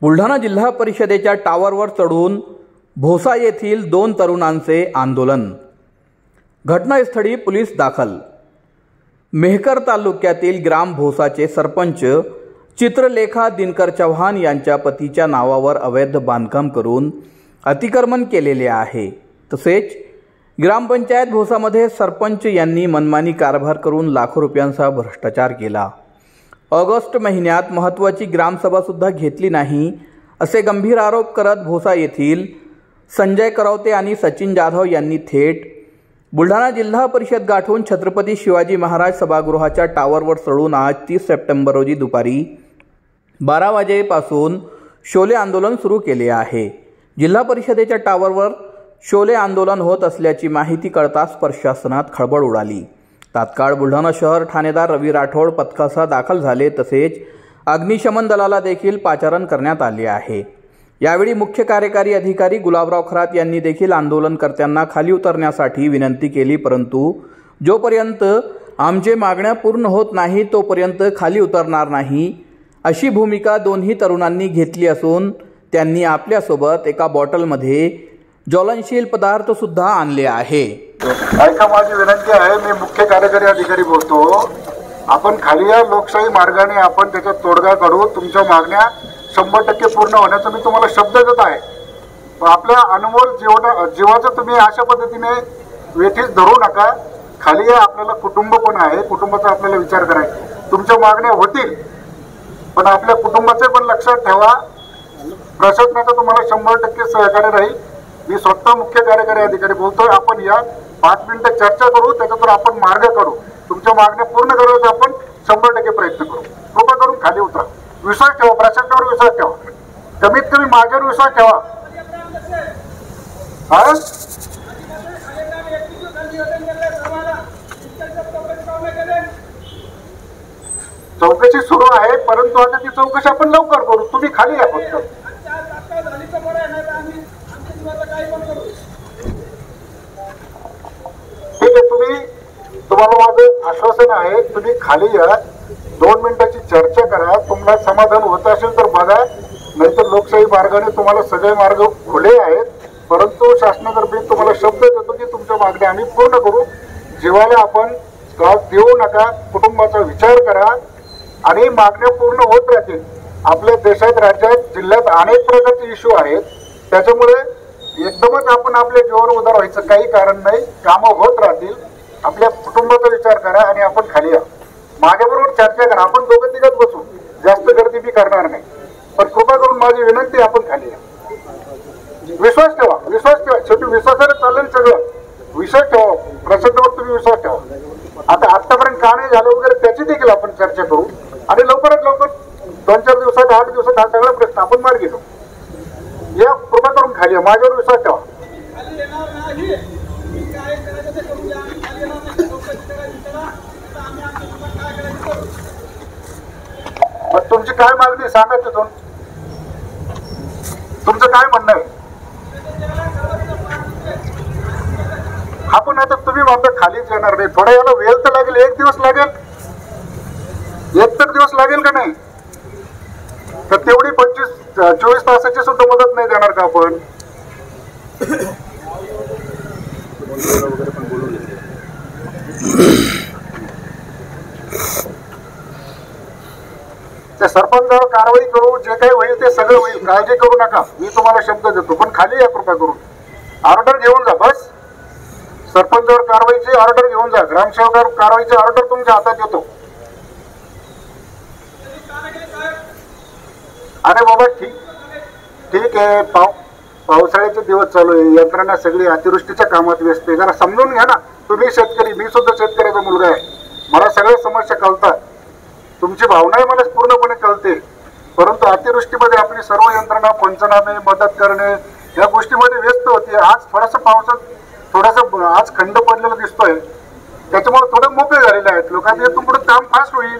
बुलढाणा जिल्हा परिषदेच्या टावरवर चढून भोसा येथील 2 तरुणांचे आंदोलन। घटनास्थळी पोलीस दाखल। मेहकर तालुक्यातील ग्राम भोसाचे सरपंच चित्रलेखा दिनकर चव्हाण यांच्या पतीच्या नावावर अवैध बांधकाम करून अतिक्रमण केलेले आहे। तसेच ग्रामपंचायत भोसामध्ये सरपंच यांनी मनमानी कारभार करून लाखो रुपयांचा भ्रष्टाचार केला। ऑगस्ट महिन्यात महत्त्वाची ग्रामसभा सुद्धा घेतली नाही असे गंभीर आरोप करत भोसा येथील संजय करवते आणि सचिन जाधव यांनी थेट बुलढाणा जिल्हा परिषद गाठून छत्रपती शिवाजी महाराज सभागृहाच्या टावरवर चढून आज 30 सप्टेंबर रोजी दुपारी 12 वाजेपासून शोले आंदोलन सुरू केले आहे। जिल्हा परिषदेच्या टावरवर शोले आंदोलन होत असल्याची माहिती कळताच प्रशासनात खळबळ उडाली। तात्काळ बुलढाणा शहर ठाणेदार रवी राठोड पथकासह दाखल झाले। तसेच अग्निशमन दलाला देखील पाचारण करण्यात आले आहे। यावेळी मुख्य कार्यकारी अधिकारी गुलाबराव खरात यांनी देखील आंदोलनकर्त्यांना खाली उतरण्यासाठी विनंती केली, परंतु जोपर्यंत आमचे मागण्या पूर्ण होत नाही तोपर्यंत खाली उतरणार नाही अशी भूमिका दोन्ही तरुणांनी घेतली असून त्यांनी आपल्यासोबत एका बॉटलमध्ये ज्वलनशील पदार्थ सुद्धा आणले आहे। ऐका, माझी विनंती आहे, मी मुख्य कार्यकारी अधिकारी बोलतो। आपण खाली या लोकशाही मार्गाने आपण त्याचा तोडगा काढू। तुमच्या मागण्या 100% पूर्ण होण्याचा मी तुम्हाला शब्द देत आहे। आपल्या अनमोल जीवाचं तुम्ही अशा पद्धतीने वेठीस धरू नका। खाली आपल्याला कुटुंब पण आहे, कुटुंबाचा आपल्याला विचार करायचा। तुमच्या मागण्या होतील, पण आपल्या कुटुंबाचे पण लक्षात ठेवा। प्रशासनाचं तुम्हाला 100% सहकार्य राहील। मी स्वतः मुख्य कार्यकारी अधिकारी बोलतोय। आपण या 5 मिनिटं चर्चा करू, त्याच्यातून आपण मार्ग काढू। तुमच्या मागण्या पूर्ण करण्याचा आपण 100% प्रयत्न करू। कृपा करून खाली उतरा। विश्वास ठेवा, प्रशासनावर विश्वास ठेवा, कमीत कमी माझ्यावर विश्वास ठेवा। चौकशी सुरू आहे, परंतु आता ती चौकशी आपण लवकर करू। तुम्ही खाली या फक्त। ठीक आहे, तुम्हाला माझं आश्वासन आहे, तुम्ही खाली या, 2 मिनिटाची चर्चा करा। तुम्हाला समाधान होत असेल तर बघा, नाहीतर लोकशाही मार्गाने तुम्हाला सगळे मार्ग खुले आहेत। परंतु शासनातर्फे तुम्हाला शब्द देतो की तुमच्या मागण्या आम्ही पूर्ण करू। जीवाला आपण त्रास देऊ नका, कुटुंबाचा विचार करा आणि मागण्या पूर्ण होत राहतील। आपल्या देशात, राज्यात, जिल्ह्यात अनेक प्रकारचे इश्यू आहेत, त्याच्यामुळे एकदमच आपण आपले जीवन उधार व्हायचं काही कारण नाही। कामं होत राहतील। आपल्या कुटुंबाचा विचार करा आणि आपण खाली या। माझ्याबरोबर चर्चा करा, आपण दोघं तिघच बसू। जास्त गर्दी मी करणार नाही, पण कृपा करून माझी विनंती, आपण खाली या। विश्वास ठेवा, विश्वास ठेवा। शेवटी विश्वासाने चालेल सगळं। विश्वास ठेवा, प्रशासनावर तुम्ही विश्वास ठेवा। आता आतापर्यंत का नाही झालं वगैरे त्याची देखील आपण चर्चा करू आणि लवकरात लवकर 2-4 दिवसात, 8 दिवसात हा सगळा प्रश्न आपण मार्गी घेऊ। या, कृपा करून खाली या, माझ्यावर विश्वास ठेवा। मग तुमची काय मागणी सांगा, तिथून तुमचं काय म्हणणं आहे? आपण आता तुम्ही म्हणता खालीच येणार नाही, थोडा याला वेळ तर लागेल, 1 दिवस लागेल, 1 तर दिवस लागेल का नाही? तर तेवढी 25-24 तासाची सुद्धा मदत नाही देणार का आपण? त्या सरपंचावर कारवाई करू, जे काही होईल ते सगळं होईल, काळजी करू नका। मी तुम्हाला शब्द देतो, पण खाली या कृपा करून। ऑर्डर घेऊन जा, बस। सरपंचावर कारवाईची ऑर्डर घेऊन जा, ग्रामसेवकावर कारवाईची ऑर्डर तुमच्या हातात येतो। अरे बाबा, ठीक आहे, पावसाळ्याचे दिवस चालू आहे, यंत्रणा सगळी अतिवृष्टीच्या कामात व्यस्त आहे। जरा समजून घ्या ना। तुम्ही शेतकरी, मी सुद्धा शेतकऱ्याचा मुलगा आहे, मला सगळ्या समस्या कळतात। तुमची भावनाही मला पूर्णपणे कळते, परंतु अतिवृष्टीमध्ये आपली सर्व यंत्रणा, पंचनामे, मदत करणे या गोष्टीमध्ये व्यस्त होती। आज थोडासा पावसात आज खंड पडलेला दिसतोय, त्याच्यामुळे थोडं मोकळे झालेले आहेत लोक। आता इथून पुढे काम फास्ट होईल।